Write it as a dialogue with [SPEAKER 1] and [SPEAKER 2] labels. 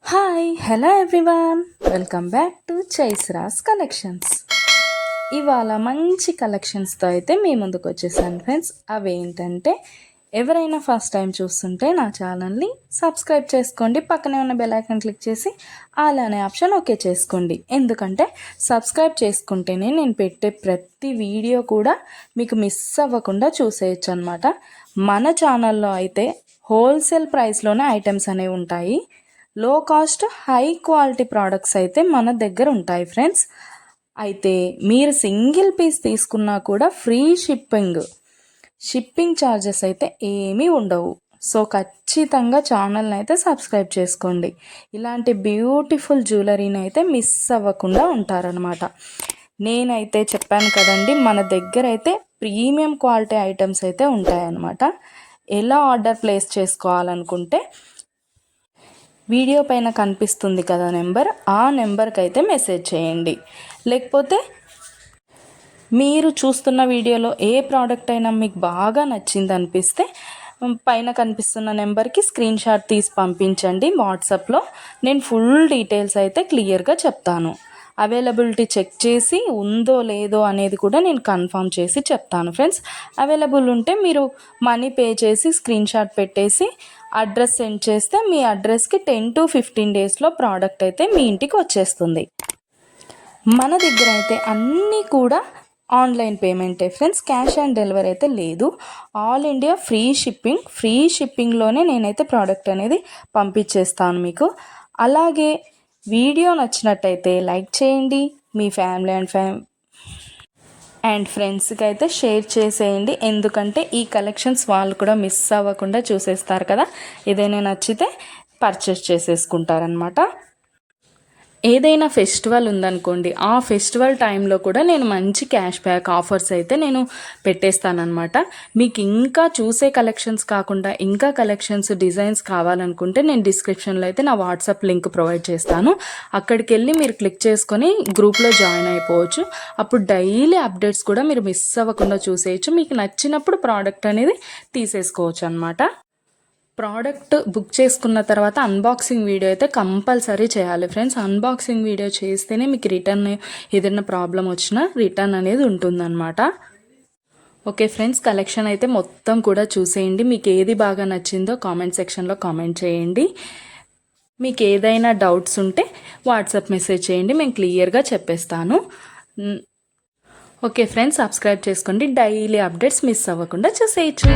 [SPEAKER 1] Hi hello everyone, welcome back to చైస్రాస్ collections. ఇవాళ మంచి కలెక్షన్స్తో అయితే మీ ముందుకు వచ్చేసాను ఫ్రెండ్స్. అవేంటంటే ఎవరైనా ఫస్ట్ టైం చూస్తుంటే నా ఛానల్ని సబ్స్క్రైబ్ చేసుకోండి, పక్కనే ఉన్న బెల్ ఐకాన్ క్లిక్ చేసి ఆల్ అనే ఆప్షన్ ఓకే చేసుకోండి. ఎందుకంటే సబ్స్క్రైబ్ చేసుకుంటేనే నేను పెట్టే ప్రతి వీడియో కూడా మీకు మిస్ అవ్వకుండా చూసేయచ్చు అనమాట. మన ఛానల్లో అయితే హోల్సేల్ ప్రైస్లోనే ఐటమ్స్ అనేవి ఉంటాయి. లో కాస్ట్ హై క్వాలిటీ ప్రోడక్ట్స్ అయితే మన దగ్గర ఉంటాయి ఫ్రెండ్స్. అయితే మీరు సింగిల్ పీస్ తీసుకున్నా కూడా ఫ్రీ షిప్పింగ్ ఛార్జెస్ అయితే ఏమీ ఉండవు. సో ఖచ్చితంగా ఛానల్ని అయితే సబ్స్క్రైబ్ చేసుకోండి. ఇలాంటి బ్యూటిఫుల్ జ్యువెలరీని అయితే మిస్ అవ్వకుండా ఉంటారనమాట. నేనైతే చెప్పాను కదండి, మన దగ్గర అయితే ప్రీమియం క్వాలిటీ ఐటమ్స్ అయితే ఉంటాయన్నమాట. ఎలా ఆర్డర్ ప్లేస్ చేసుకోవాలనుకుంటే వీడియో పైన కనిపిస్తుంది కదా నెంబర్, ఆ నెంబర్కి అయితే మెసేజ్ చేయండి. లేకపోతే మీరు చూస్తున్న వీడియోలో ఏ ప్రోడక్ట్ అయినా మీకు బాగా నచ్చింది అనిపిస్తే పైన కనిపిస్తున్న నెంబర్కి స్క్రీన్ షాట్ తీసి పంపించండి వాట్సాప్లో. నేను ఫుల్ డీటెయిల్స్ అయితే క్లియర్గా చెప్తాను. అవైలబిలిటీ చెక్ చేసి ఉందో లేదో అనేది కూడా నేను కన్ఫర్మ్ చేసి చెప్తాను ఫ్రెండ్స్. అవైలబుల్ ఉంటే మీరు మనీ పే చేసి స్క్రీన్ షాట్ పెట్టేసి అడ్రస్ సెండ్ చేస్తే మీ అడ్రస్కి 10 to 15 డేస్లో ప్రోడక్ట్ అయితే మీ ఇంటికి వచ్చేస్తుంది. మన దగ్గర అయితే అన్నీ కూడా ఆన్లైన్ పేమెంటే ఫ్రెండ్స్, క్యాష్ ఆన్ డెలివరీ అయితే లేదు. ఆల్ ఇండియా ఫ్రీ షిప్పింగ్లోనే నేనైతే ప్రోడక్ట్ అనేది పంపించేస్తాను మీకు. అలాగే వీడియో నచ్చినట్టయితే లైక్ చేయండి, మీ ఫ్యామిలీ అండ్ ఫ్రెండ్స్కి అయితే షేర్ చేసేయండి. ఎందుకంటే ఈ కలెక్షన్స్ వాళ్ళు కూడా మిస్ అవ్వకుండా చూసేస్తారు కదా, ఏదైనా నచ్చితే పర్చేస్ చేసేసుకుంటారనమాట. ఏదైనా ఫెస్టివల్ ఉందనుకోండి, ఆ ఫెస్టివల్ టైంలో కూడా నేను మంచి క్యాష్ బ్యాక్ ఆఫర్స్ అయితే నేను పెట్టేస్తానమాట. మీకు ఇంకా చూసే కలెక్షన్స్ కాకుండా ఇంకా కలెక్షన్స్ డిజైన్స్ కావాలనుకుంటే నేను డిస్క్రిప్షన్లో అయితే నా వాట్సాప్ లింక్ ప్రొవైడ్ చేస్తాను. అక్కడికి వెళ్ళి మీరు క్లిక్ చేసుకొని గ్రూప్లో జాయిన్ అయిపోవచ్చు. అప్పుడు డైలీ అప్డేట్స్ కూడా మీరు మిస్ అవ్వకుండా చూసేయచ్చు. మీకు నచ్చినప్పుడు ప్రోడక్ట్ అనేది తీసేసుకోవచ్చు అనమాట. ప్రోడక్ట్ బుక్ చేసుకున్న తర్వాత అన్బాక్సింగ్ వీడియో అయితే కంపల్సరీ చేయాలి ఫ్రెండ్స్. అన్బాక్సింగ్ వీడియో చేస్తేనే మీకు రిటర్న్ ఏదైనా ప్రాబ్లం వచ్చినా రిటర్న్ అనేది ఉంటుందన్నమాట. ఓకే ఫ్రెండ్స్, కలెక్షన్ అయితే మొత్తం కూడా చూసేయండి. మీకు ఏది బాగా నచ్చిందో కామెంట్ సెక్షన్లో కామెంట్ చేయండి. మీకు ఏదైనా డౌట్స్ ఉంటే వాట్సాప్ మెసేజ్ చేయండి, మేము క్లియర్గా చెప్పేస్తాను. ఓకే ఫ్రెండ్స్, సబ్స్క్రైబ్ చేసుకోండి, డైలీ అప్డేట్స్ మిస్ అవ్వకుండా చూసేయచ్చు.